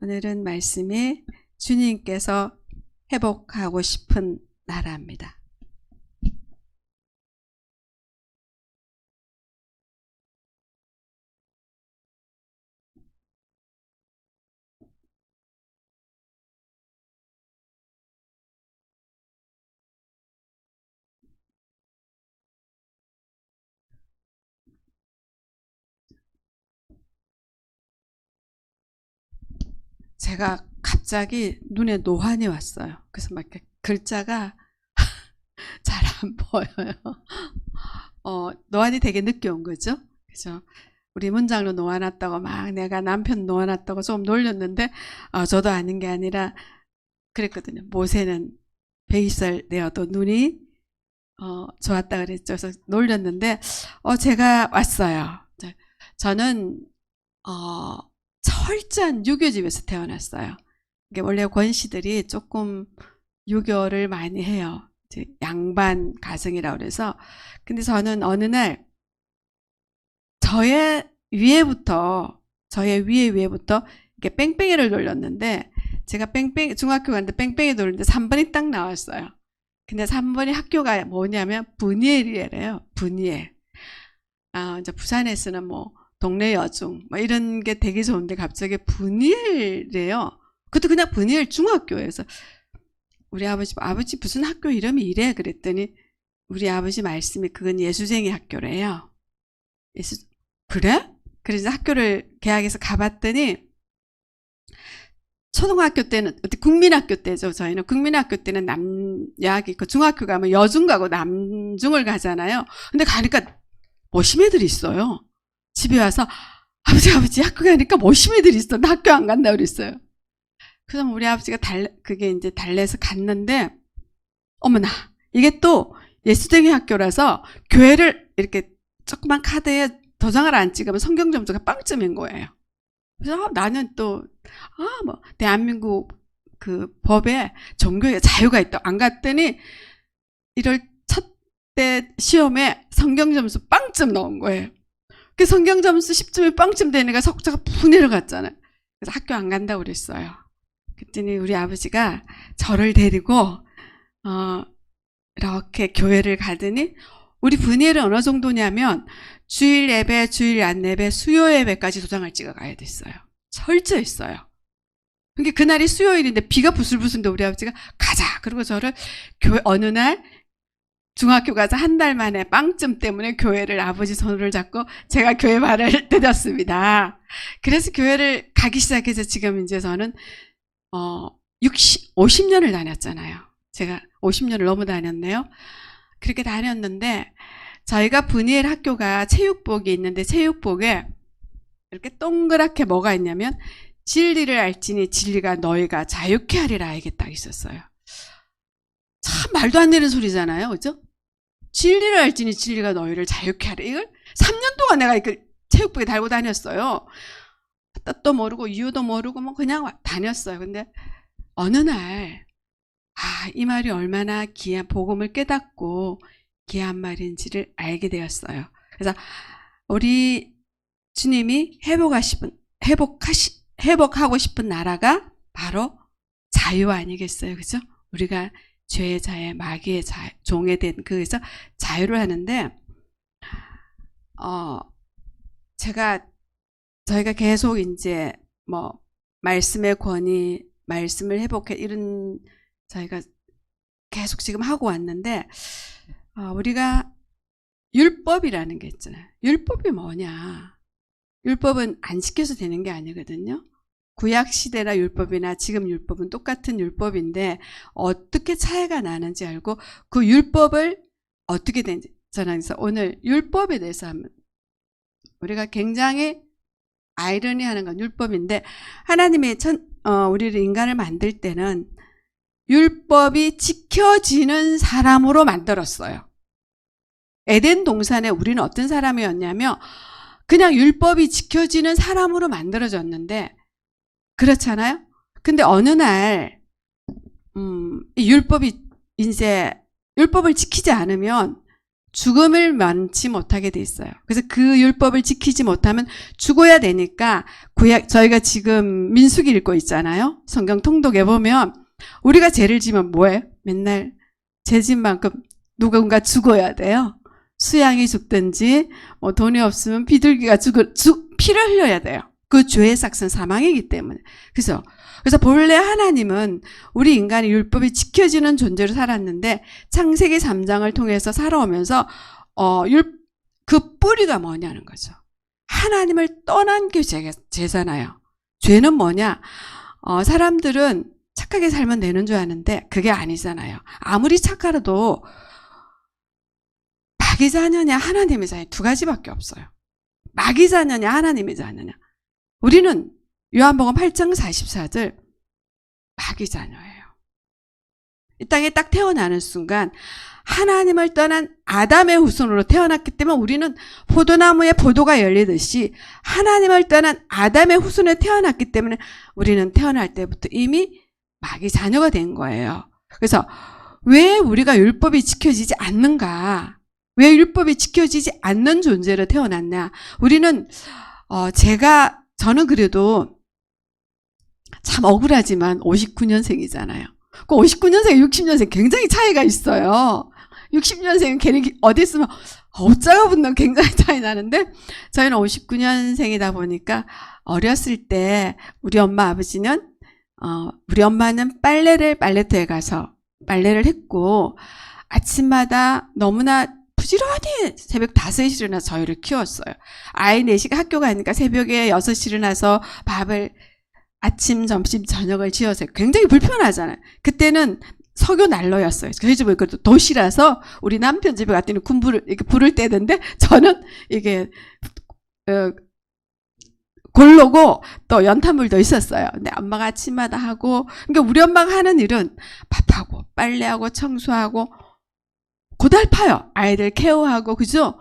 오늘은 말씀이 주님께서 회복하고 싶은 나라입니다. 제가 갑자기 눈에 노안이 왔어요. 그래서 막 이렇게 글자가 잘 안 보여요. 노안이 되게 늦게 온 거죠. 그죠? 우리 문장로 노안 왔다고 막 내가 남편 노안 왔다고 좀 놀렸는데, 저도 아닌 게 아니라 그랬거든요. 모세는 120살 되어도 눈이 좋았다 그랬죠. 그래서 놀렸는데, 제가 왔어요. 저는 철저한 유교집에서 태어났어요. 이게 원래 권씨들이 조금 유교를 많이 해요. 양반 가정이라고 그래서. 근데 저는 어느 날 저의 위에부터 이렇게 뺑뺑이를 돌렸는데, 제가 중학교 갔는데 뺑뺑이 돌렸는데 3번이 딱 나왔어요. 근데 3번이 학교가 뭐냐면 분이엘이래요. 분이엘. 이제 부산에서는 뭐 동네 여중 뭐 이런 게 되게 좋은데 갑자기 분이엘이래요. 그것도 그냥 분이엘 중학교에서. 우리 아버지 무슨 학교 이름이 이래? 그랬더니 우리 아버지 말씀이 그건 예수쟁이 학교래요. 그래? 그래서 학교를 개학해서 가봤더니, 초등학교 때는 국민학교 때죠. 저희는 국민학교 때는 남야기 있고, 중학교 가면 여중 가고 남중을 가잖아요. 근데 가니까 모심 애들이 있어요. 집에 와서 아버지 학교 가니까 모심 애들이 있어. 나 학교 안 간다 그랬어요. 그래서 우리 아버지가 그게 이제 달래서 갔는데, 어머나, 이게 또 예수쟁이 학교라서 교회를 이렇게 조그만 카드에 도장을 안 찍으면 성경 점수가 빵점인 거예요. 그래서 나는 또 뭐 대한민국 그 법에 종교의 자유가 있다. 안 갔더니 1월 첫 때 시험에 성경 점수 빵점 나온 거예요. 그 성경 점수 10점이 빵점 되니까 석자가 푹 내려갔잖아요. 그래서 학교 안 간다고 그랬어요. 그랬더니 우리 아버지가 저를 데리고 이렇게 교회를 가더니, 우리 분이엘은 어느 정도냐면 주일 예배, 주일 안 예배, 수요 예배까지 도장을 찍어 가야 됐어요. 철저했어요. 그러니까 그날이 수요일인데 비가 부슬부슬인데 우리 아버지가 가자. 그리고 저를 어느 날 중학교 가서 한 달 만에 빵점 때문에 교회를 아버지 손을 잡고 제가 교회 발을 디뎠습니다. 그래서 교회를 가기 시작해서 지금 이제 저는 50년을 다녔잖아요. 제가 50년을 너무 다녔네요. 그렇게 다녔는데, 저희가 분이엘 학교가 체육복이 있는데, 체육복에 이렇게 동그랗게 뭐가 있냐면, 진리를 알지니 진리가 너희가 자유케 하리라, 이게 딱 있었어요. 참 말도 안 되는 소리잖아요. 그죠? 진리를 알지니 진리가 너희를 자유케 하리. 이걸 3년 동안 내가 그 체육복에 달고 다녔어요. 뜻도 모르고 이유도 모르고 뭐 그냥 다녔어요. 근데 어느 날 이 말이 얼마나 귀한, 복음을 깨닫고 귀한 말인지를 알게 되었어요. 그래서 우리 주님이 회복하고 싶은 나라가 바로 자유 아니겠어요? 그죠? 우리가 죄의 자유, 마귀의 종에 된, 그래서 자유를 하는데, 저희가 계속 이제 뭐 말씀의 권위, 말씀을 회복해, 이런 저희가 계속 지금 하고 왔는데, 우리가 율법이라는 게 있잖아요. 율법이 뭐냐? 율법은 안 지켜서 되는 게 아니거든요. 구약시대나 율법이나 지금 율법은 똑같은 율법인데 어떻게 차이가 나는지 알고 그 율법을 어떻게 되는지, 저는 오늘 율법에 대해서 하면, 우리가 굉장히 아이러니하는 건 율법인데, 하나님이 우리를 인간을 만들 때는 율법이 지켜지는 사람으로 만들었어요. 에덴 동산에 우리는 어떤 사람이었냐면 그냥 율법이 지켜지는 사람으로 만들어졌는데, 그렇잖아요? 근데 어느 날 이 율법을 지키지 않으면 죽음을 면치 못하게 돼 있어요. 그래서 그 율법을 지키지 못하면 죽어야 되니까 저희가 지금 민수기 읽고 있잖아요. 성경 통독에 보면 우리가 죄를 지면 뭐예요? 맨날 죄진 만큼 누군가 죽어야 돼요. 수양이 죽든지 돈이 없으면 비둘기가 피를 흘려야 돼요. 그 죄의 삭은 사망이기 때문에. 그래서 본래 하나님은 우리 인간이 율법이 지켜지는 존재로 살았는데 창세기 3장을 통해서 살아오면서 그 뿌리가 뭐냐는 거죠. 하나님을 떠난 게 죄잖아요. 죄는 뭐냐? 사람들은 착하게 살면 되는 줄 아는데 그게 아니잖아요. 아무리 착하라도 마귀 자녀냐 하나님의 자녀 두 가지밖에 없어요. 마귀 자녀냐 하나님의 자녀냐. 우리는 요한복음 8장 44절 마귀 자녀예요. 이 땅에 딱 태어나는 순간 하나님을 떠난 아담의 후손으로 태어났기 때문에 우리는 포도나무에 포도가 열리듯이 하나님을 떠난 아담의 후손에 태어났기 때문에 우리는 태어날 때부터 이미 마귀 자녀가 된 거예요. 그래서 왜 우리가 율법이 지켜지지 않는가? 왜 율법이 지켜지지 않는 존재로 태어났냐? 우리는 저는 그래도 참 억울하지만 59년생이잖아요. 그 59년생, 60년생 굉장히 차이가 있어요. 60년생은 괜히 어디 있으면 어쩌가 붙는 굉장히 차이 나는데 저희는 59년생이다 보니까 어렸을 때 우리 엄마 아버지는 우리 엄마는 빨래터에 가서 빨래를 했고 아침마다 너무나 부지런히 새벽 5시에 일어나서 저희를 키웠어요. 아이 4시가 학교 가니까 새벽에 6시에 일어나서 밥을 아침, 점심, 저녁을 지어서 굉장히 불편하잖아요. 그때는 석유 난로였어요. 저희 집은 그것도 도시라서 우리 남편 집에 갔더니 이렇게 불을 떼던데 저는 이게 골로고 또 연탄불도 있었어요. 근데 엄마가 아침마다 하고 그러니까 우리 엄마가 하는 일은 밥하고 빨래하고 청소하고 고달파요. 아이들 케어하고 그죠?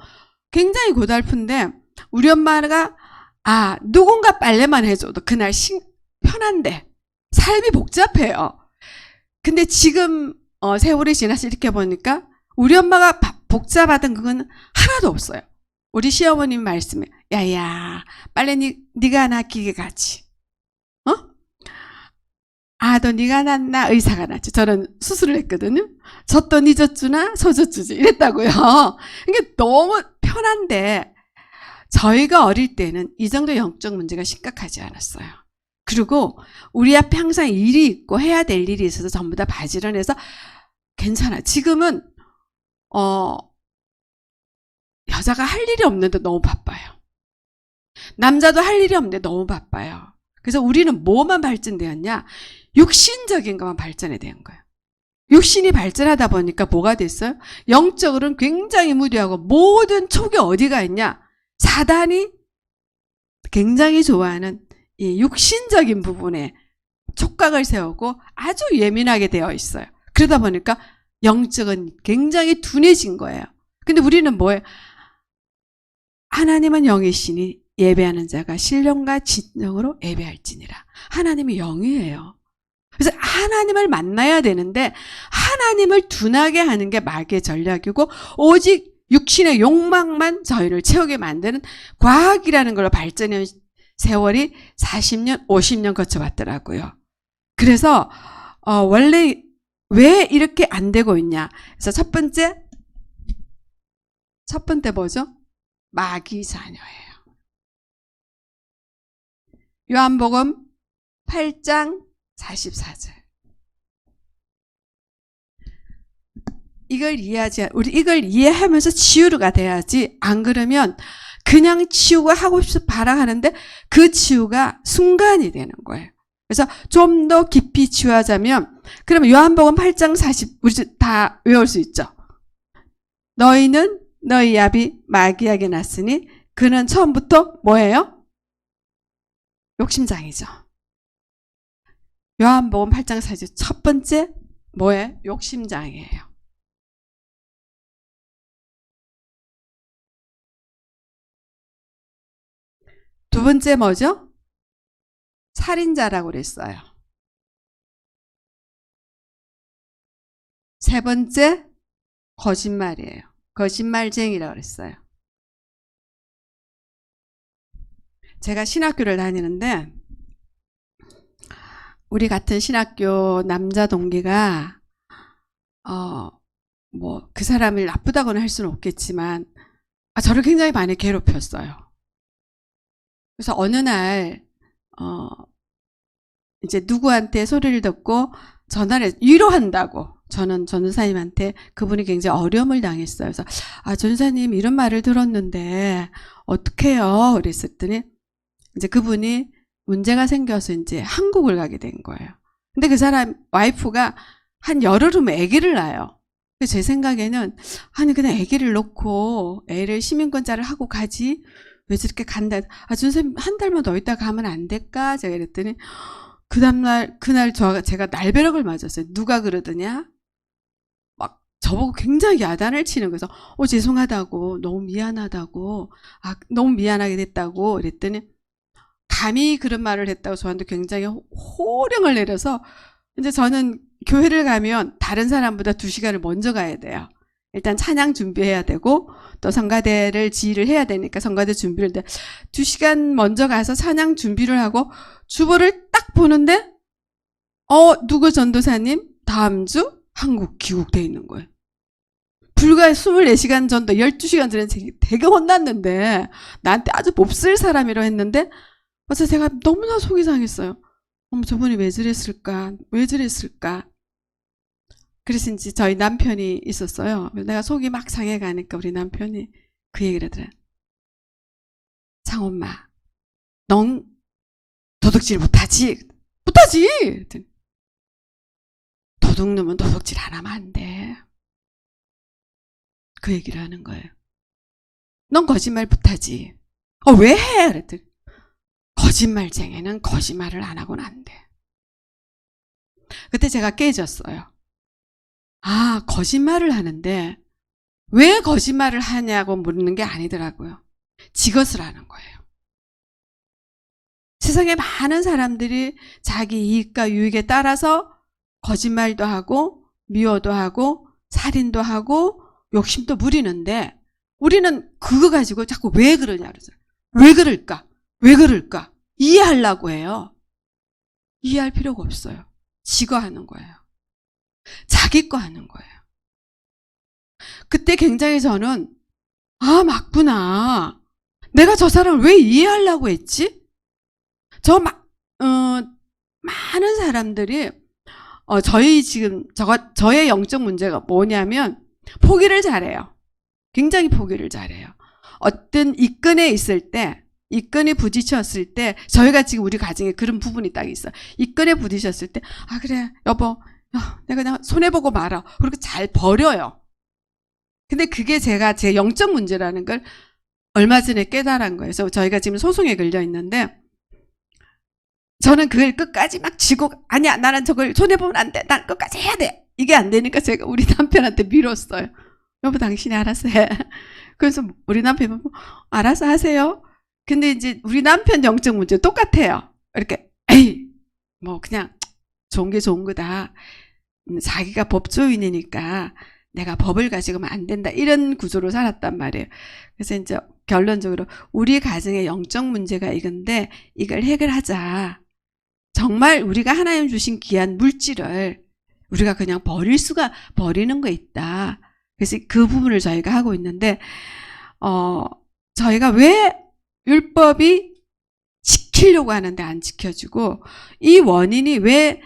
굉장히 고달픈데 우리 엄마가 누군가 빨래만 해줘도 그날 편한데 삶이 복잡해요. 근데 지금 세월이 지나서 이렇게 보니까 우리 엄마가 복잡하던 그건 하나도 없어요. 우리 시어머님 말씀에 야야 빨래 네가 낫기게 가지. 너 네가 낫나 의사가 낫지. 저는 수술을 했거든요. 젖도 네 젖주나 소젖주지 이랬다고요. 이게 너무 편한데 저희가 어릴 때는 이 정도 영적 문제가 심각하지 않았어요. 그리고 우리 앞에 항상 일이 있고 해야 될 일이 있어서 전부 다 바지런해서 괜찮아. 지금은 여자가 할 일이 없는데 너무 바빠요. 남자도 할 일이 없는데 너무 바빠요. 그래서 우리는 뭐만 발전되었냐? 육신적인 것만 발전이 된 거예요. 육신이 발전하다 보니까 뭐가 됐어요? 영적으로는 굉장히 무료하고 모든 촉이 어디가 있냐? 사단이 굉장히 좋아하는 이 육신적인 부분에 촉각을 세우고 아주 예민하게 되어 있어요. 그러다 보니까 영적은 굉장히 둔해진 거예요. 근데 우리는 뭐예요? 하나님은 영이시니 예배하는 자가 신령과 진정으로 예배할지니라. 하나님이 영이에요. 그래서 하나님을 만나야 되는데 하나님을 둔하게 하는 게 마귀의 전략이고 오직 육신의 욕망만 저희를 채우게 만드는 과학이라는 걸로 발전한 세월이 40년, 50년 거쳐봤더라고요. 그래서 원래 왜 이렇게 안 되고 있냐? 그래서 첫 번째 뭐죠? 마귀 자녀예요. 요한복음 8장 44절. 이걸 이해하면서 치유가 돼야지. 안 그러면 그냥 치유가 하고 싶어서 바라하는데 그 치유가 순간이 되는 거예요. 그래서 좀 더 깊이 치유하자면 그러면 요한복음 8장 40 우리 다 외울 수 있죠. 너희는 너희 아비 마귀에게 났으니 그는 처음부터 뭐예요? 욕심장이죠. 요한복음 8장 40 첫 번째 뭐예요? 욕심장이에요. 두 번째 뭐죠? 살인자라고 그랬어요. 세 번째 거짓말이에요. 거짓말쟁이라고 그랬어요. 제가 신학교를 다니는데 우리 같은 신학교 남자 동기가 뭐 그 사람을 나쁘다고는 할 수는 없겠지만 저를 굉장히 많이 괴롭혔어요. 그래서 어느 날 이제 누구한테 소리를 듣고 전화를 위로한다고 저는 전도사님한테 그분이 굉장히 어려움을 당했어요. 그래서 전도사님 이런 말을 들었는데 어떡해요? 그랬더니 이제 그분이 문제가 생겨서 이제 한국을 가게 된 거예요. 근데 그 사람 와이프가 한 열흘 후면 아기를 낳아요. 제 생각에는 아니 그냥 아기를 놓고 애를 시민권자를 하고 가지 왜 저렇게 간다. 전도사님 한 달만 더 있다 가면 안 될까? 제가 이랬더니 그 다음날 그날 제가 날벼락을 맞았어요. 누가 그러더냐? 막 저보고 굉장히 야단을 치는 거예요. 그래서 죄송하다고 너무 미안하다고 너무 미안하게 됐다고 그랬더니 감히 그런 말을 했다고 저한테 굉장히 호령을 내려서 이제 저는 교회를 가면 다른 사람보다 2시간을 먼저 가야 돼요. 일단 찬양 준비해야 되고 또 성가대를 지휘를 해야 되니까 성가대 준비를 2시간 먼저 가서 찬양 준비를 하고 주보를 딱 보는데 누구 전도사님 다음 주 한국 귀국돼 있는 거예요. 불과 24시간 전도 12시간 전에 되게 혼났는데 나한테 아주 몹쓸 사람이라고 했는데 그래서 제가 너무나 속이 상했어요. 저분이 왜 저랬을까? 왜 저랬을까? 그래서 이제 저희 남편이 있었어요. 내가 속이 막 상해가니까 우리 남편이 그 얘기를 하더라. 장엄마, 넌 도둑질 못하지? 못하지! 도둑놈은 도둑질 안 하면 안 돼. 그 얘기를 하는 거예요. 넌 거짓말 못하지? 왜 해? 그랬더니 거짓말쟁이는 거짓말을 안 하고는 안 돼. 그때 제가 깨졌어요. 거짓말을 하는데 왜 거짓말을 하냐고 묻는 게 아니더라고요. 지것을 하는 거예요. 세상에 많은 사람들이 자기 이익과 유익에 따라서 거짓말도 하고 미워도 하고 살인도 하고 욕심도 부리는데 우리는 그거 가지고 자꾸 왜 그러냐 그러잖아요. 왜 그럴까? 왜 그럴까? 이해하려고 해요. 이해할 필요가 없어요. 지가 하는 거예요. 자기 거 하는 거예요. 그때 굉장히 저는 맞구나. 내가 저 사람을 왜 이해하려고 했지? 많은 사람들이 저의 영적 문제가 뭐냐면 포기를 잘해요. 굉장히 포기를 잘해요. 어떤 이끈에 있을 때 이끈이 부딪혔을 때 저희가 지금 우리 가정에 그런 부분이 딱 있어요. 이끈에 부딪혔을 때 그래 여보 내가 그냥 손해보고 말아. 그렇게 잘 버려요. 근데 그게 제 영적 문제라는 걸 얼마 전에 깨달은 거예요. 그래서 저희가 지금 소송에 걸려 있는데 저는 그걸 끝까지 막 쥐고 아니야 나는 저걸 손해보면 안 돼. 난 끝까지 해야 돼. 이게 안 되니까 제가 우리 남편한테 밀었어요. 여보 당신이 알아서 해. 그래서 우리 남편이 알아서 하세요. 근데 이제 우리 남편 영적 문제 똑같아요. 이렇게 에이 뭐 그냥 좋은 게 좋은 거다. 자기가 법조인이니까 내가 법을 가지고는 안 된다. 이런 구조로 살았단 말이에요. 그래서 이제 결론적으로 우리 가정의 영적 문제가 이건데 이걸 해결하자. 정말 우리가 하나님 주신 귀한 물질을 우리가 그냥 버리는 거 있다. 그래서 그 부분을 저희가 하고 있는데 저희가 왜 율법이 지키려고 하는데 안 지켜지고 이 원인이 왜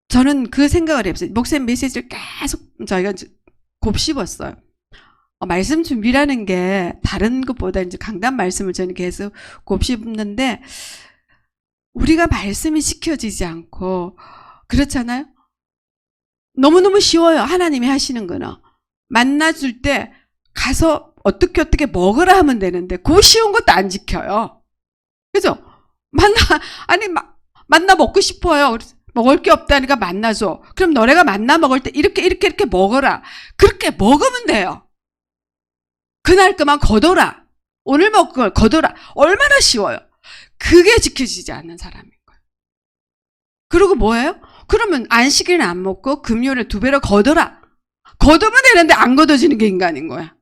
저는 그 생각을 해봤어요. 목사님 메시지를 계속 저희가 곱씹었어요. 말씀 준비라는 게 다른 것보다 이제 강단 말씀을 저는 계속 곱씹는데 우리가 말씀이 지켜지지 않고 그렇잖아요. 너무너무 쉬워요. 하나님이 하시는 거는. 만나줄 때 가서 어떻게 먹으라 하면 되는데 그 쉬운 것도 안 지켜요. 그죠? 만나 먹고 싶어요. 먹을 게 없다니까 만나줘. 그럼 너네가 만나 먹을 때 이렇게 먹어라. 그렇게 먹으면 돼요. 그날 그만 거둬라. 오늘 먹을 걸 거둬라. 얼마나 쉬워요. 그게 지켜지지 않는 사람인 거예요. 그리고 뭐예요? 그러면 안식일은 안 먹고 금요일에 2배로 거둬라. 거두면 되는데 안 거둬지는 게 인간인 거야.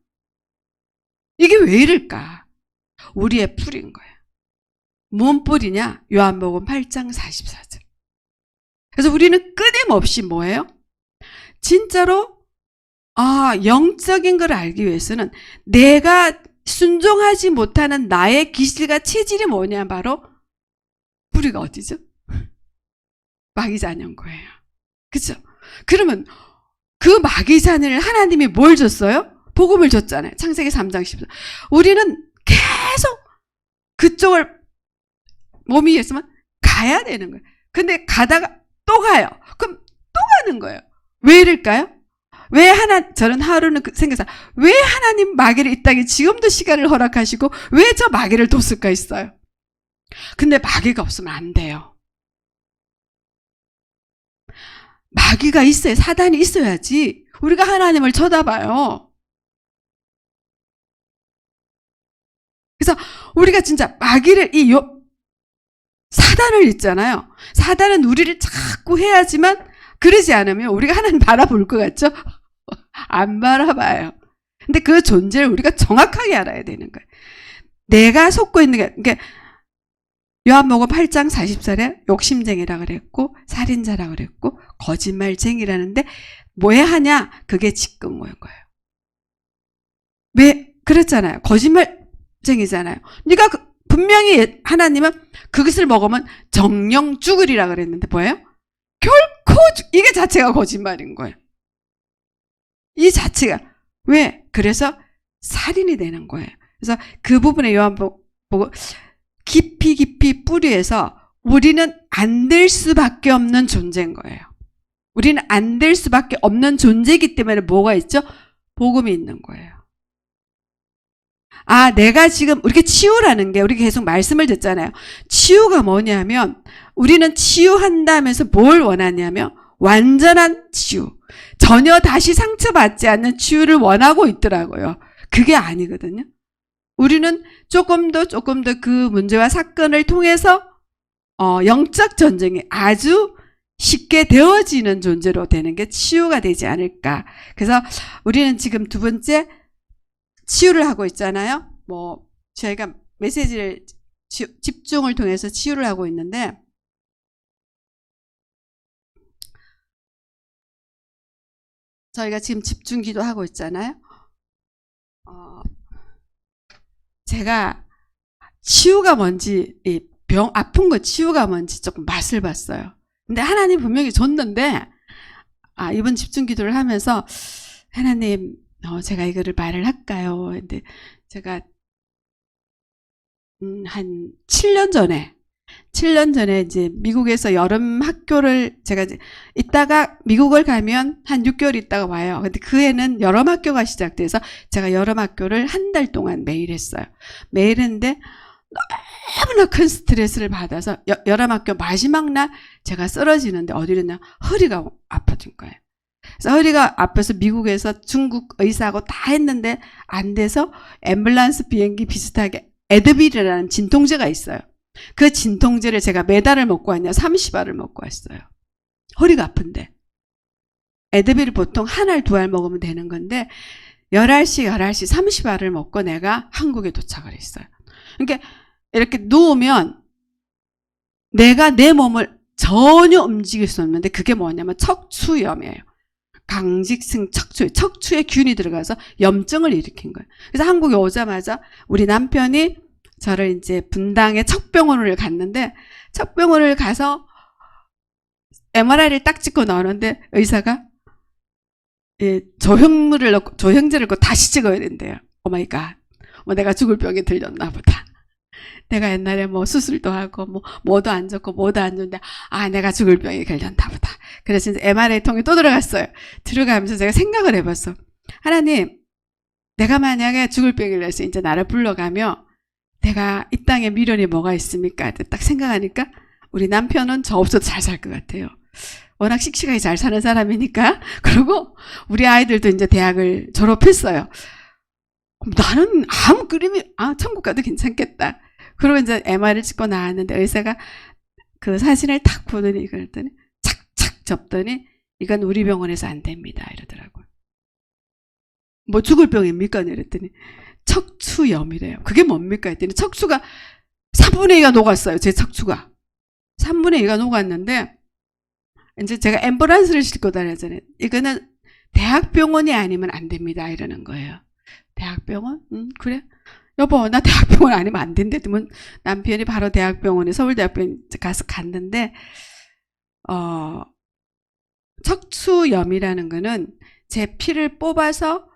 이게 왜 이럴까? 우리의 뿌리인 거예요. 뭔 뿌리냐? 요한복음 8장 44절. 그래서 우리는 끊임없이 뭐예요? 진짜로 영적인 걸 알기 위해서는 내가 순종하지 못하는 나의 기질과 체질이 뭐냐? 바로 뿌리가 어디죠? 마귀 자녀인 거예요. 그죠? 그러면 그 마귀 자녀를 하나님이 뭘 줬어요? 복음을 줬잖아요. 창세기 3장 10절. 우리는 계속 그쪽을 몸이 있으면 가야 되는 거예요. 근데 가다가 또 가요. 그럼 또 가는 거예요. 왜 이럴까요? 저는 하루는 생각해서 왜 하나님 마귀를 이 땅에 지금도 시간을 허락하시고 왜 저 마귀를 뒀을까 했어요. 근데 마귀가 없으면 안 돼요. 마귀가 있어야, 사단이 있어야지 우리가 하나님을 쳐다봐요. 그래서 우리가 진짜 마귀를, 사단을 있잖아요. 사단은 우리를 자꾸 해야지만, 그러지 않으면 우리가 하나님 바라볼 것 같죠? 안 바라봐요. 근데 그 존재를 우리가 정확하게 알아야 되는 거예요. 내가 속고 있는 게, 그러니까 요한복음 8장 40절에 욕심쟁이라 그랬고 살인자라 그랬고 거짓말쟁이라는데 뭐 하냐? 그게 직근모인 거예요. 왜 그랬잖아요. 거짓말쟁이잖아요. 네가 분명히 하나님은 그것을 먹으면 정령 죽으리라 그랬는데 뭐예요? 결코 이게 자체가 거짓말인 거예요. 이 자체가 왜? 그래서 살인이 되는 거예요. 그래서 그 부분에 요한복음 깊이 뿌리에서 우리는 안 될 수밖에 없는 존재인 거예요. 우리는 안 될 수밖에 없는 존재이기 때문에 뭐가 있죠? 복음이 있는 거예요. 내가 지금 우리가 치유라는 게 우리가 계속 말씀을 듣잖아요. 치유가 뭐냐면 우리는 치유한다면서 뭘 원하냐면 완전한 치유. 전혀 다시 상처받지 않는 치유를 원하고 있더라고요. 그게 아니거든요. 우리는 조금 더 그 문제와 사건을 통해서 영적 전쟁이 아주 쉽게 되어지는 존재로 되는 게 치유가 되지 않을까. 그래서 우리는 지금 두 번째 치유를 하고 있잖아요. 저희가 메시지를 집중을 통해서 치유를 하고 있는데 저희가 지금 집중 기도하고 있잖아요. 제가 치유가 뭔지, 아픈 거 치유가 뭔지 조금 맛을 봤어요. 근데 하나님 분명히 줬는데, 이번 집중 기도를 하면서, 하나님, 제가 이거를 말을 할까요? 근데 제가, 한 7년 전에 이제 미국에서 여름 학교를 제가 있다가 미국을 가면 한 6개월 있다가 와요. 근데 그 해는 여름 학교가 시작돼서 제가 여름 학교를 한 달 동안 매일 했어요. 매일 했는데 너무나 큰 스트레스를 받아서 여름 학교 마지막 날 제가 쓰러지는데 어디랬냐? 허리가 아파진 거예요. 그래서 허리가 아파서 미국에서 중국 의사하고 다 했는데 안 돼서 앰뷸런스 비행기 비슷하게 에드빌이라는 진통제가 있어요. 그 진통제를 제가 몇 알을 먹고 왔냐? 30알을 먹고 왔어요. 허리가 아픈데. 에드빌을 보통 한 알, 두 알 먹으면 되는 건데 11시 30알을 먹고 내가 한국에 도착을 했어요. 그러니까 이렇게 누우면 내가 내 몸을 전혀 움직일 수 없는데 그게 뭐냐면 척추염이에요. 강직성 척추에 균이 들어가서 염증을 일으킨 거예요. 그래서 한국에 오자마자 우리 남편이 저를 이제 분당의 척병원을 갔는데 척병원을 가서 MRI를 딱 찍고 나오는데 의사가 조형제를 넣고 다시 찍어야 된대요. 오마이갓. 내가 죽을 병이 들렸나 보다. 내가 옛날에 수술도 하고 뭐도 안 좋고 뭐도 안 좋은데 내가 죽을 병이 걸렸나 보다. 그래서 이제 MRI 통에 또 들어갔어요. 들어가면서 제가 생각을 해봤어. 하나님, 내가 만약에 죽을 병이 걸려서 이제 나를 불러가며 내가 이 땅에 미련이 뭐가 있습니까? 딱 생각하니까 우리 남편은 저 없어도 잘 살 것 같아요. 워낙 씩씩하게 잘 사는 사람이니까. 그리고 우리 아이들도 이제 대학을 졸업했어요. 나는 아무 그림이 천국 가도 괜찮겠다. 그리고 이제 MR을 찍고 나왔는데 의사가 그 사진을 탁 보더니 그랬더니 착착 접더니 이건 우리 병원에서 안 됩니다 이러더라고요. 죽을 병입니까? 이랬더니 척추염이래요. 그게 뭡니까 했더니 척추가 3분의 2가 녹았어요. 제 척추가 3분의 2가 녹았는데 이제 제가 앰뷸런스를 싣고 다녔잖아요. 이거는 대학병원이 아니면 안 됩니다 이러는 거예요. 대학병원? 그래? 여보 나 대학병원 아니면 안 된대. 남편이 바로 대학병원에 서울대학병원 가서 갔는데 척추염이라는 거는 제 피를 뽑아서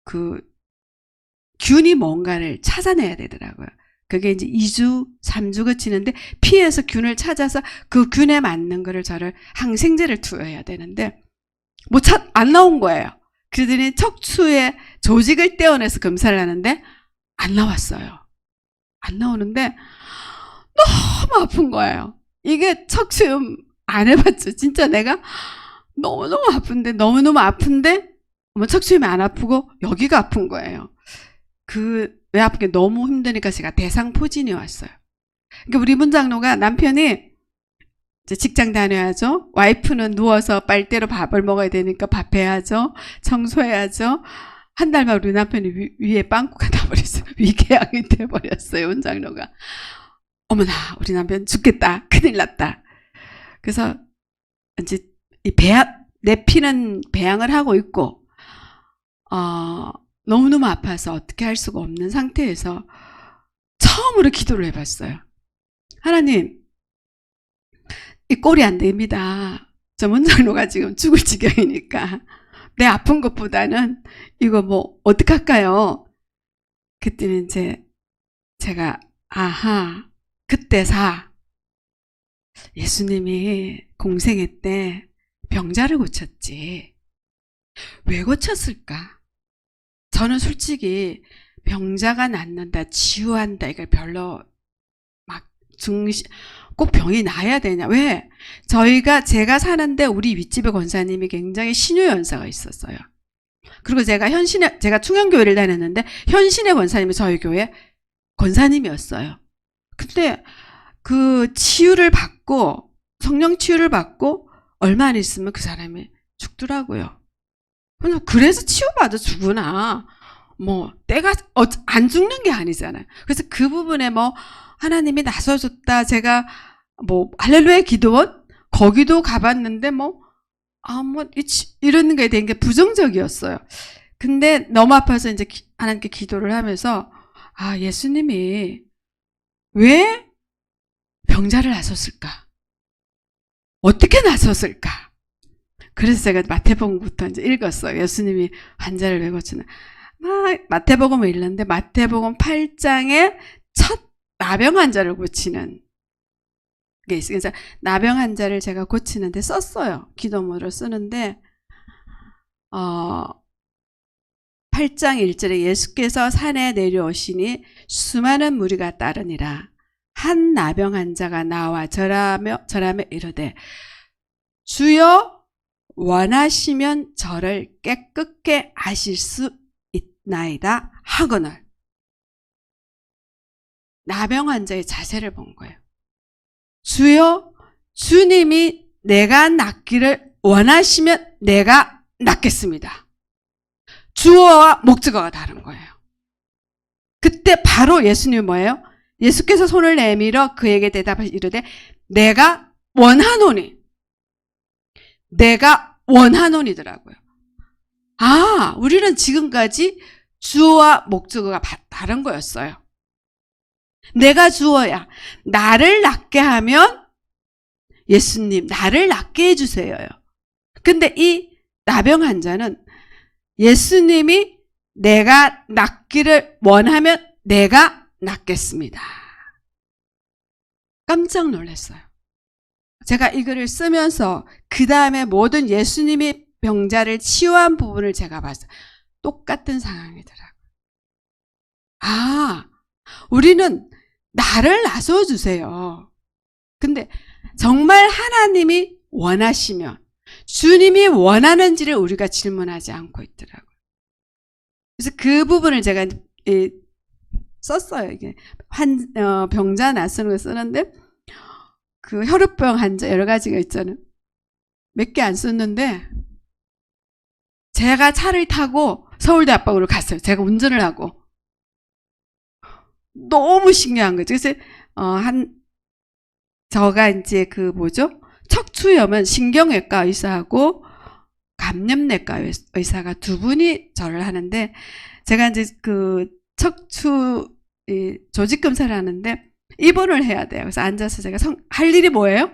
그 균이 뭔가를 찾아내야 되더라고요. 그게 이제 2주, 3주 거치는데 피에서 균을 찾아서 그 균에 맞는 거를 저를 항생제를 투여해야 되는데 안 나온 거예요. 그러더니 척추에 조직을 떼어내서 검사를 하는데 안 나왔어요. 안 나오는데 너무 아픈 거예요. 이게 척추염 안 해봤죠. 진짜 내가 너무너무 아픈데 척추염이 안 아프고 여기가 아픈 거예요. 왜 아픈 게 너무 힘드니까 제가 대상포진이 왔어요. 그러니까 우리 문장로가 남편이 이제 직장 다녀야죠. 와이프는 누워서 빨대로 밥을 먹어야 되니까 밥해야죠. 청소해야죠. 한 달 만에 우리 남편이 위에 빵꾸가 나버렸어요. 위궤양이 돼버렸어요. 문장로가. 어머나 우리 남편 죽겠다. 큰일 났다. 그래서 이제 내 피는 배양을 하고 있고 너무너무 아파서 어떻게 할 수가 없는 상태에서 처음으로 기도를 해봤어요. 하나님 이 꼴이 안 됩니다. 저 문장로가 지금 죽을 지경이니까 내 아픈 것보다는 이거 뭐 어떡할까요? 그때는 이제 제가 그때사 예수님이 공생애 때 병자를 고쳤지. 왜 고쳤을까? 저는 솔직히 병자가 낫는다, 치유한다 이걸 별로 꼭 병이 나야 되냐. 왜? 제가 사는데 우리 윗집의 권사님이 굉장히 신유연사가 있었어요. 그리고 제가 충현교회를 다녔는데 현신의 권사님이 저희 교회 권사님이었어요. 근데 그 치유를 받고 성령 치유를 받고 얼마 안 있으면 그 사람이 죽더라고요. 그래서 치유받아 죽으나 때가 안 죽는 게 아니잖아요. 그래서 그 부분에 하나님이 나서줬다. 제가 할렐루야 기도원 거기도 가봤는데 이런 거에 대한 게 부정적이었어요. 근데 너무 아파서 이제 하나님께 기도를 하면서 예수님이 왜 병자를 나섰을까? 어떻게 나섰을까? 그래서 제가 마태복음부터 이제 읽었어요. 예수님이 환자를 왜 고치나. 마태복음을 읽는데 마태복음 8장에 첫 나병 환자를 고치는 게 있어요. 그래서 나병 환자를 제가 고치는데 썼어요. 기도문으로 쓰는데 8장 1절에 예수께서 산에 내려오시니 수많은 무리가 따르니라. 한 나병 환자가 나와 절하며 이르되 주여 원하시면 저를 깨끗게 하실 수 있나이다 하거늘. 나병 환자의 자세를 본 거예요. 주여 주님이 내가 낫기를 원하시면 내가 낫겠습니다. 주어와 목적어가 다른 거예요. 그때 바로 예수님이 뭐예요? 예수께서 손을 내밀어 그에게 대답하시 이르되 내가 원하노니. 내가 원하노니더라고요. 우리는 지금까지 주어와 목적어가 다른 거였어요. 내가 주어야. 나를 낫게 하면 예수님 나를 낫게 해주세요. 근데 이 나병 환자는 예수님이 내가 낫기를 원하면 내가 낫겠습니다. 깜짝 놀랐어요. 제가 이 글을 쓰면서 그 다음에 모든 예수님이 병자를 치유한 부분을 제가 봤어요. 똑같은 상황이더라고요. 우리는 나를 나서주세요. 근데 정말 하나님이 원하시면 주님이 원하는지를 우리가 질문하지 않고 있더라고요. 그래서 그 부분을 제가 썼어요. 이게 병자 낫는 거 쓰는데 그 혈우병 환자 여러 가지가 있잖아요. 몇 개 안 썼는데 제가 차를 타고 서울대 앞방으로 갔어요. 제가 운전을 하고 너무 신기한 거죠. 그래서 저가 이제 그 뭐죠? 척추염은 신경외과 의사하고 감염내과 의사가 두 분이 저를 하는데, 제가 이제 그 척추 조직 검사를 하는데 입원을 해야 돼요. 그래서 앉아서 제가 할 일이 뭐예요?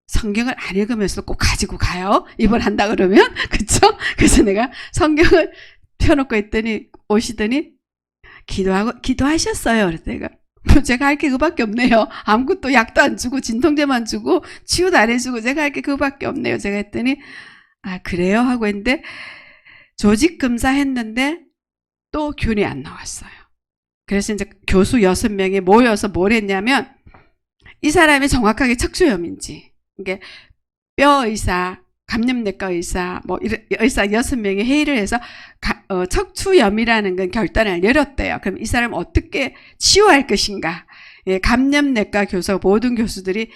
성경을 안 읽으면서 꼭 가지고 가요. 입원한다 그러면. 그쵸? 그래서 내가 성경을 펴놓고 있더니 오시더니 기도하셨어요. 그래서 제가 할 게 그밖에 없네요. 아무것도 약도 안 주고 진통제만 주고 치유도 안 해주고 제가 할 게 그밖에 없네요. 제가 했더니 아 그래요? 하고 했는데 조직 검사 했는데 또 균이 안 나왔어요. 그래서 이제 교수 6명이 모여서 뭘 했냐면 이 사람이 정확하게 척추염인지, 이게 뼈 의사, 감염내과 의사, 뭐 의사 6명이 회의를 해서 척추염이라는 건 결단을 내렸대요. 그럼 이 사람 어떻게 치유할 것인가? 예, 감염내과 교수 모든 교수들이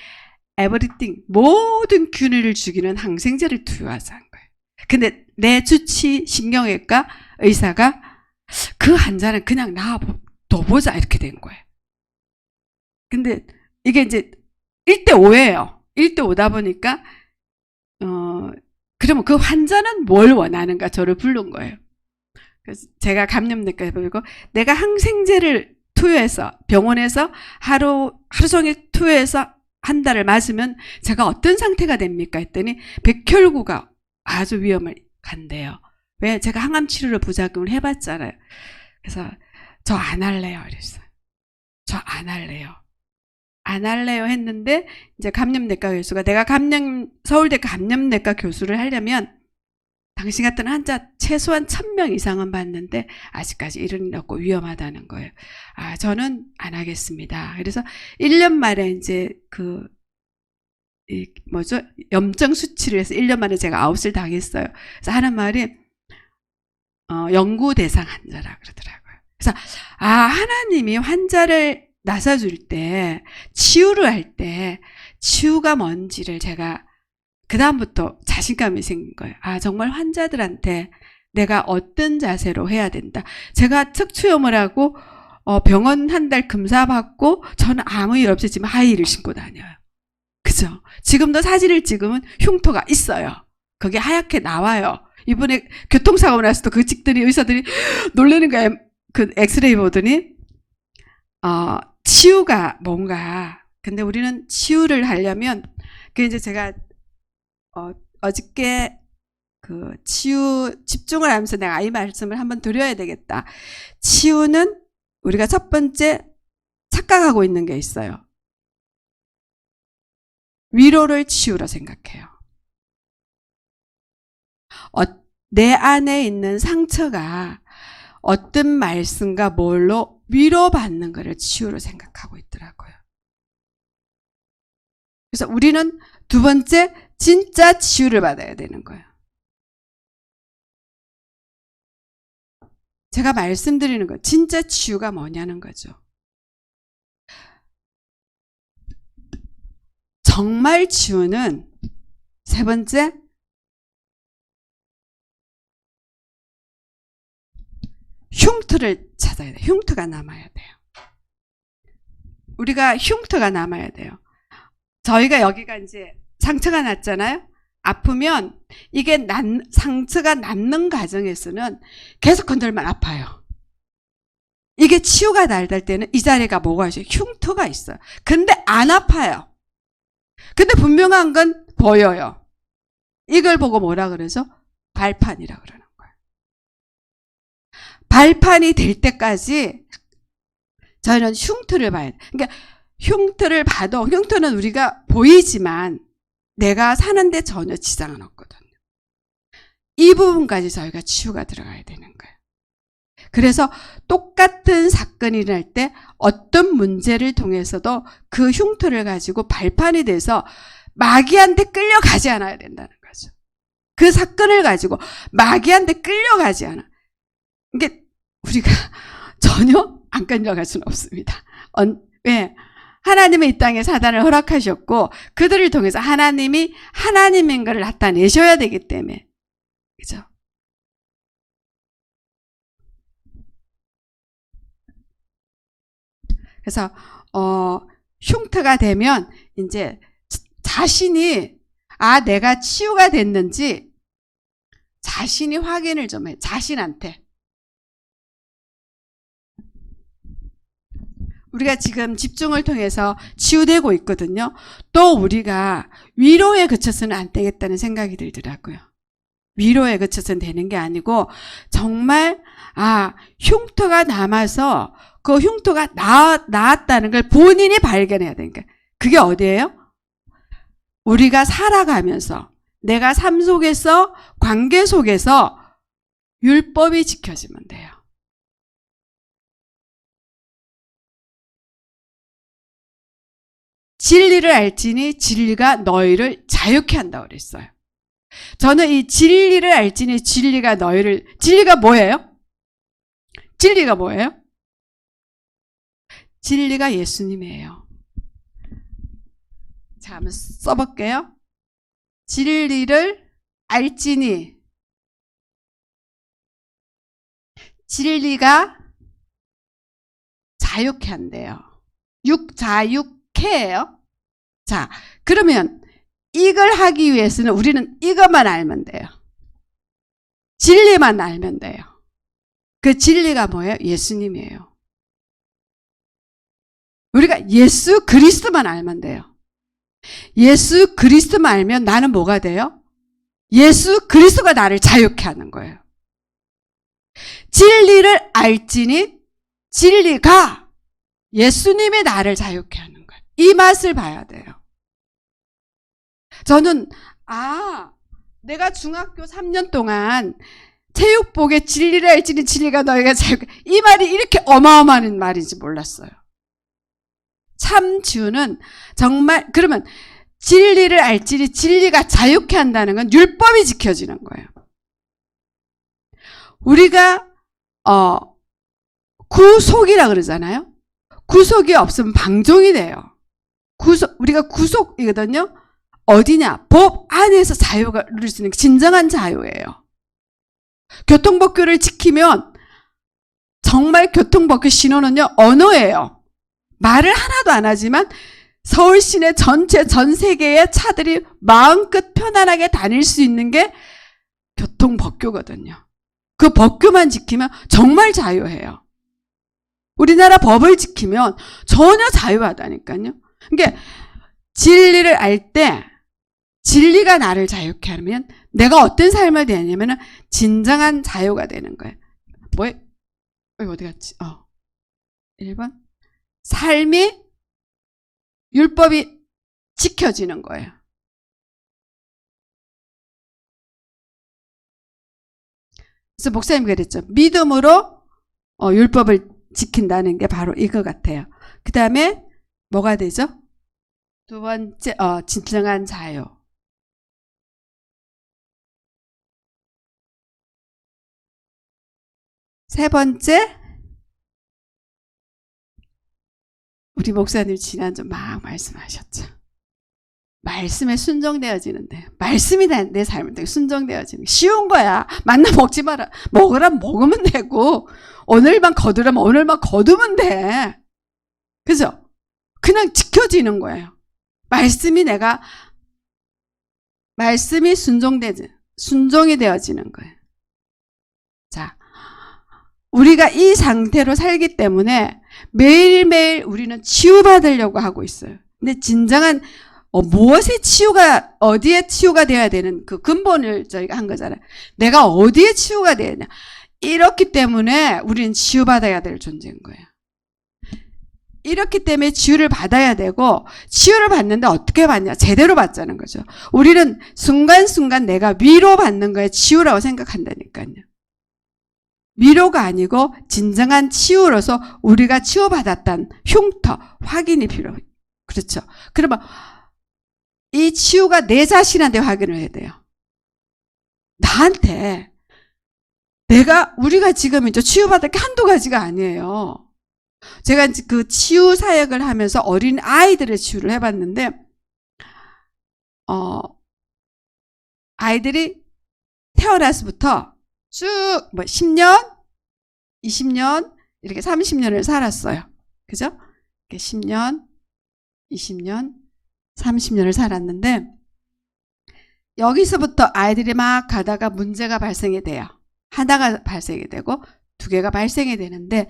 에브리띵 모든 균을 죽이는 항생제를 투여하자 한 거예요. 근데 내 주치 신경외과 의사가 그 환자는 그냥 놔둬보자 이렇게 된 거예요. 근데 이게 이제 1대5예요. 1대5다 보니까 그러면 그 환자는 뭘 원하는가 저를 부른 거예요. 그래서 제가 감염내과에 보고 내가 항생제를 투여해서 병원에서 하루 종일 투여해서 한 달을 맞으면 제가 어떤 상태가 됩니까? 했더니 백혈구가 아주 위험을 간대요. 왜? 제가 항암 치료를 부작용을 해봤잖아요. 그래서 저 안 할래요. 이랬어요. 저 안 할래요. 안 할래요 했는데 이제 감염내과 교수가 내가 서울대 감염내과 교수를 하려면 당신 같은 환자 최소한 1000명 이상은 봤는데 아직까지 이런 일 없고 위험하다는 거예요. 아 저는 안 하겠습니다. 그래서 1년 만에 이제 염증 수치를 해서 1년 만에 제가 아웃을 당했어요. 그래서 하는 말이 연구 대상 환자라 그러더라고요. 그래서 하나님이 환자를 나서줄 때, 치유를 할 때 치유가 뭔지를 제가 그 다음부터 자신감이 생긴 거예요. 정말 환자들한테 내가 어떤 자세로 해야 된다. 제가 척추염을 하고 병원 한 달 검사 받고 저는 아무 일 없었지만 하이힐을 신고 다녀요. 그죠? 지금도 사진을 찍으면 흉터가 있어요. 그게 하얗게 나와요. 이번에 교통사고 났을 때 그 찍더니 의사들이 놀라는 거예요. 그 엑스레이 보더니 치유가 뭔가. 근데 우리는 치유를 하려면 이제 제가 어저께 그 치유 집중을 하면서 내가 이 말씀을 한번 드려야 되겠다. 치유는 우리가 첫 번째 착각하고 있는 게 있어요. 위로를 치유로 생각해요. 내 안에 있는 상처가 어떤 말씀과 뭘로 위로받는 것을 치유로 생각하고 있더라고요. 그래서 우리는 두 번째 진짜 치유를 받아야 되는 거예요. 제가 말씀드리는 거 진짜 치유가 뭐냐는 거죠. 정말 치유는 세 번째 흉터를 찾아야 돼요. 흉터가 남아야 돼요. 우리가 흉터가 남아야 돼요. 저희가 여기가 이제 상처가 났잖아요. 아프면 이게 상처가 남는 과정에서는 계속 건들면 아파요. 이게 치유가 날 때는 이 자리가 뭐가 있어요? 흉터가 있어요. 근데 안 아파요. 근데 분명한 건 보여요. 이걸 보고 뭐라 그러죠? 발판이라 그러는 거예요. 발판이 될 때까지 저희는 흉터를 봐야 돼요. 그러니까 흉터를 봐도 흉터는 우리가 보이지만 내가 사는데 전혀 지장은 없거든요. 이 부분까지 저희가 치유가 들어가야 되는 거예요. 그래서 똑같은 사건이 일어날 때 어떤 문제를 통해서도 그 흉터를 가지고 발판이 돼서 마귀한테 끌려가지 않아야 된다는 거죠. 그 사건을 가지고 마귀한테 끌려가지 않아. 이게 우리가 전혀 안 끌려갈 수는 없습니다. 왜? 하나님은 이 땅에 사단을 허락하셨고 그들을 통해서 하나님이 하나님인 것을 나타내셔야 되기 때문에. 그죠? 그래서 흉터가 되면 이제 자신이 내가 치유가 됐는지 자신이 확인을 좀 해. 자신한테. 우리가 지금 집중을 통해서 치유되고 있거든요. 또 우리가 위로에 그쳐서는 안 되겠다는 생각이 들더라고요. 위로에 그쳐서는 되는 게 아니고 정말 흉터가 남아서 그 흉터가 나았다는 걸 본인이 발견해야 되니까. 그게 어디예요? 우리가 살아가면서 내가 삶 속에서 관계 속에서 율법이 지켜지면 돼요. 진리를 알지니 진리가 너희를 자유케 한다고 그랬어요. 저는 이 진리를 알지니 진리가 너희를, 진리가 뭐예요? 진리가 뭐예요? 진리가 예수님이에요. 자, 한번 써볼게요. 진리를 알지니 진리가 자유케 한대요. 자유케예요. 자, 그러면 이걸 하기 위해서는 우리는 이것만 알면 돼요. 진리만 알면 돼요. 그 진리가 뭐예요? 예수님이에요. 우리가 예수 그리스도만 알면 돼요. 예수 그리스도만 알면 나는 뭐가 돼요? 예수 그리스도가 나를 자유케 하는 거예요. 진리를 알지니 진리가 예수님이 나를 자유케 하는 거예요. 이 맛을 봐야 돼요. 저는 내가 중학교 3년 동안 체육복에 진리를 알지니 진리가 너희가 자유케, 이 말이 이렇게 어마어마한 말인지 몰랐어요. 참 지우는 정말, 그러면 진리를 알지니 진리가 자유케 한다는 건 율법이 지켜지는 거예요. 우리가 구속이라 그러잖아요. 구속이 없으면 방종이 돼요. 우리가 구속이거든요. 어디냐? 법 안에서 자유가 누릴 수 있는 진정한 자유예요. 교통법규를 지키면 정말 교통법규 신호는요, 언어예요. 말을 하나도 안 하지만 서울 시내 전체 전 세계의 차들이 마음껏 편안하게 다닐 수 있는 게 교통법규거든요. 그 법규만 지키면 정말 자유해요. 우리나라 법을 지키면 전혀 자유하다니까요. 그러니까 진리를 알 때 진리가 나를 자유케 하면 내가 어떤 삶을 되냐면 진정한 자유가 되는 거예요. 어디 갔지? 1번. 삶이 율법이 지켜지는 거예요. 그래서 목사님 그랬죠. 믿음으로 율법을 지킨다는 게 바로 이거 같아요. 그 다음에 뭐가 되죠? 두 번째, 진정한 자유. 세 번째, 우리 목사님 지난주 막 말씀하셨죠. 말씀에 순종되어지는데, 말씀이 내 삶을 되게 순종되어지는 게 쉬운 거야. 만나 먹지 마라. 먹으라면 먹으면 되고, 오늘만 거두라면 오늘만 거두면 돼. 그죠? 그냥 지켜지는 거예요. 말씀이 순종이 되어지는 거예요. 자, 우리가 이 상태로 살기 때문에 매일매일 우리는 치유받으려고 하고 있어요. 근데 진정한 어디에 치유가 되어야 되는 그 근본을 저희가 한 거잖아요. 내가 어디에 치유가 되느냐. 이렇기 때문에 우리는 치유받아야 될 존재인 거예요. 이렇기 때문에 치유를 받아야 되고, 치유를 받는데 어떻게 받냐? 제대로 받자는 거죠. 우리는 순간순간 내가 위로받는 거에 치유라고 생각한다니까요. 위로가 아니고 진정한 치유로서 우리가 치유받았다는 흉터, 확인이 필요해요. 그렇죠. 그러면 이 치유가 내 자신한테 확인을 해야 돼요. 나한테. 우리가 지금 이제 치유받을 게 한두 가지가 아니에요. 제가 그 치유 사역을 하면서 어린 아이들의 치유를 해봤는데, 아이들이 태어나서부터 쭉 10년, 20년, 이렇게 30년을 살았어요. 그죠? 이렇게 10년, 20년, 30년을 살았는데 여기서부터 아이들이 막 가다가 문제가 발생이 돼요. 하나가 발생이 되고 두 개가 발생이 되는데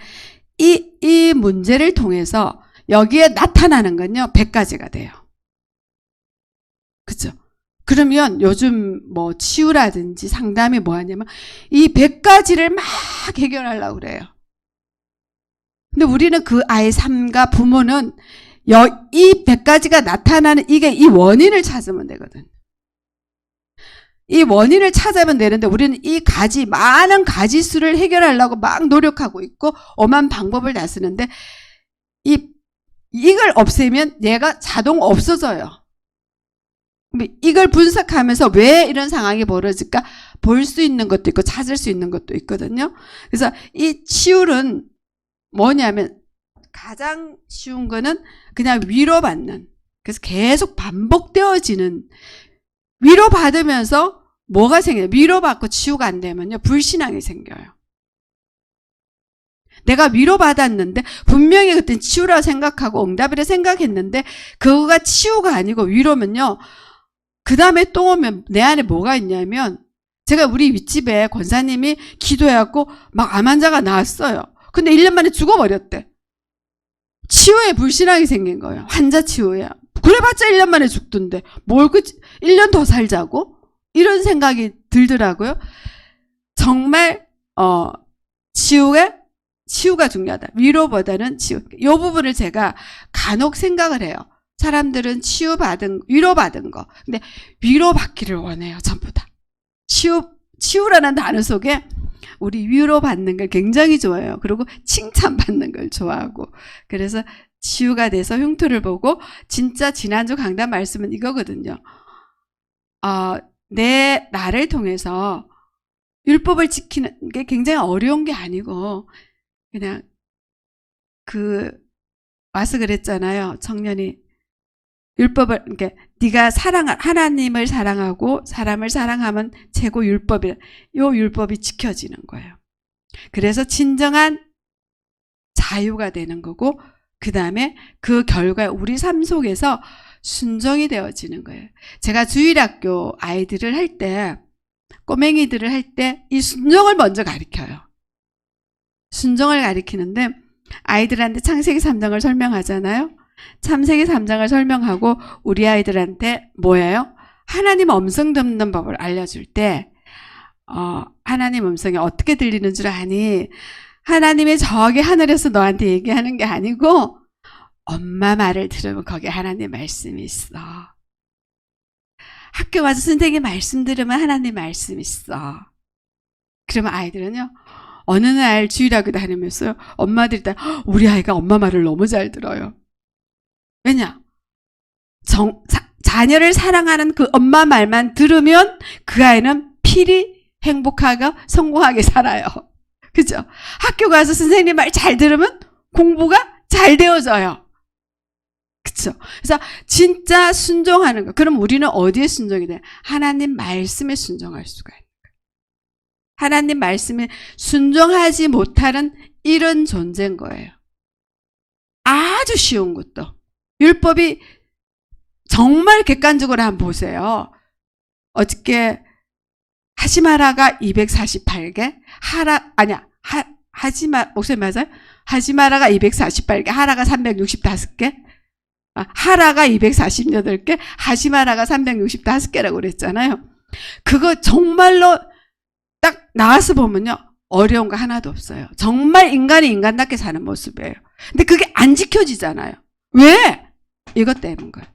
이 문제를 통해서 여기에 나타나는 건요 100가지가 돼요. 그죠? 그러면 요즘 뭐 치유라든지 상담이 뭐 하냐면 이 100가지를 막 해결하려고 그래요. 근데 우리는 그 아이의 삶과 부모는 이 100가지가 나타나는 이 원인을 찾으면 되거든. 이 원인을 찾으면 되는데 우리는 많은 가지수를 해결하려고 막 노력하고 있고 엄한 방법을 다 쓰는데 이걸 없애면 얘가 자동 없어져요. 이걸 분석하면서 왜 이런 상황이 벌어질까 볼 수 있는 것도 있고 찾을 수 있는 것도 있거든요. 그래서 이 치유는 뭐냐면 가장 쉬운 거는 그냥 위로받는, 그래서 계속 반복되어지는, 위로받으면서 뭐가 생겨요? 위로받고 치유가 안 되면요 불신앙이 생겨요. 내가 위로받았는데 분명히 그땐 치유라고 생각하고 응답이라 생각했는데 그거가 치유가 아니고 위로면요 그 다음에 또 오면 내 안에 뭐가 있냐면, 제가 우리 윗집에 권사님이 기도해갖고 막 암 환자가 나왔어요. 근데 1년 만에 죽어버렸대. 치유에 불신앙이 생긴 거예요. 환자 치유에. 그래봤자 1년 만에 죽던데 뭘 1년 더 살자고? 이런 생각이 들더라고요. 정말 치유가 중요하다. 위로보다는 치유. 이 부분을 제가 간혹 생각을 해요. 사람들은 위로받은 거. 근데 위로받기를 원해요. 전부 다. 치유라는 단어 속에 우리 위로받는 걸 굉장히 좋아해요. 그리고 칭찬받는 걸 좋아하고. 그래서 치유가 돼서 흉터를 보고, 진짜 지난주 강단 말씀은 이거거든요. 나를 통해서 율법을 지키는 게 굉장히 어려운 게 아니고 그냥 와서 그랬잖아요. 청년이 율법을, 그러니까 네가 하나님을 사랑하고 사람을 사랑하면 최고 율법이라. 요 율법이 지켜지는 거예요. 그래서 진정한 자유가 되는 거고, 그 다음에 그 결과 우리 삶 속에서 순종이 되어지는 거예요. 제가 주일학교 아이들을 할 때, 꼬맹이들을 할 때 이 순종을 먼저 가르쳐요. 순종을 가르치는데 아이들한테 창세기 3장을 설명하잖아요. 창세기 3장을 설명하고 우리 아이들한테 뭐예요? 하나님 음성 듣는 법을 알려줄 때 하나님 음성이 어떻게 들리는 줄 아니? 하나님이 저기 하늘에서 너한테 얘기하는 게 아니고 엄마 말을 들으면 거기에 하나님 말씀이 있어. 학교 와서 선생님 말씀 들으면 하나님 말씀 있어. 그러면 아이들은요, 어느 날 주일학교 다니면서요, 엄마들이 다 우리 아이가 엄마 말을 너무 잘 들어요. 왜냐? 자녀를 사랑하는 그 엄마 말만 들으면 그 아이는 필히 행복하고 성공하게 살아요. 그죠? 학교 가서 선생님 말 잘 들으면 공부가 잘 되어져요. 그쵸? 그래서 진짜 순종하는 거. 그럼 우리는 어디에 순종이 돼요? 하나님 말씀에 순종할 수가 있는 거예요. 하나님 말씀에 순종하지 못하는 이런 존재인 거예요. 아주 쉬운 것도. 율법이 정말 객관적으로 한번 보세요. 어저께 하지마라가 248개, 목소리 맞아요? 하지마라가 248개, 하라가 365개, 하라가 248개, 하지마라가 365개라고 그랬잖아요. 그거 정말로 딱 나와서 보면요, 어려운 거 하나도 없어요. 정말 인간이 인간답게 사는 모습이에요. 근데 그게 안 지켜지잖아요. 왜? 이것 때문인 거예요.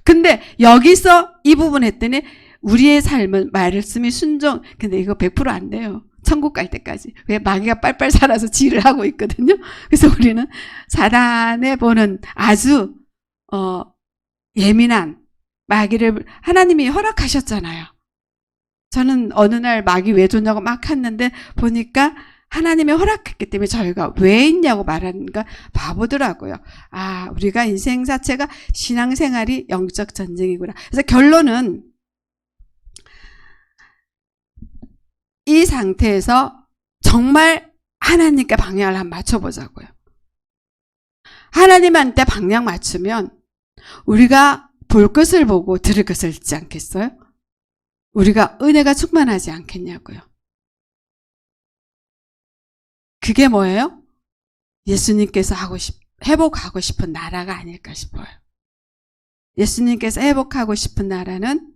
근데 여기서 이 부분 했더니 우리의 삶은 말씀이 순종. 근데 이거 100%안 돼요. 천국 갈 때까지. 왜? 마귀가 빨빨 살아서 지를 하고 있거든요. 그래서 우리는 사단에 보는 아주 예민한 마귀를 하나님이 허락하셨잖아요. 저는 어느 날 마귀 왜 좋냐고 막 했는데 보니까 하나님이 허락했기 때문에 저희가 왜 있냐고 말하는가 봐보더라고요. 우리가 인생 자체가 신앙생활이 영적 전쟁이구나. 그래서 결론은 이 상태에서 정말 하나님께 방향을 한번 맞춰보자고요. 하나님한테 방향 맞추면 우리가 볼 것을 보고 들을 것을 듣지 않겠어요? 우리가 은혜가 충만하지 않겠냐고요. 그게 뭐예요? 예수님께서 회복하고 싶은 나라가 아닐까 싶어요. 예수님께서 회복하고 싶은 나라는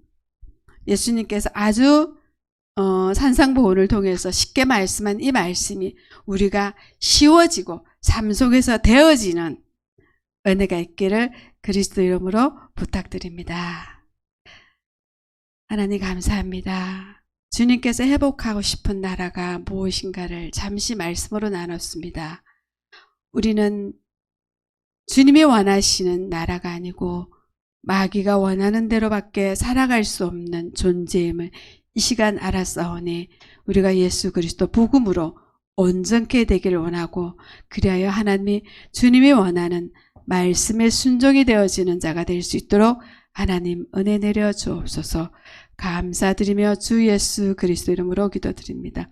예수님께서 아주 산상보훈을 통해서 쉽게 말씀한 이 말씀이 우리가 쉬워지고 삶 속에서 되어지는 은혜가 있기를 그리스도 이름으로 부탁드립니다. 하나님 감사합니다. 주님께서 회복하고 싶은 나라가 무엇인가를 잠시 말씀으로 나눴습니다. 우리는 주님이 원하시는 나라가 아니고 마귀가 원하는 대로밖에 살아갈 수 없는 존재임을 이 시간 알았사오니 우리가 예수 그리스도 복음으로 온전케 되기를 원하고 그리하여 하나님이 주님이 원하는 말씀에 순종이 되어지는 자가 될 수 있도록 하나님 은혜 내려 주옵소서. 감사드리며 주 예수 그리스도 이름으로 기도드립니다.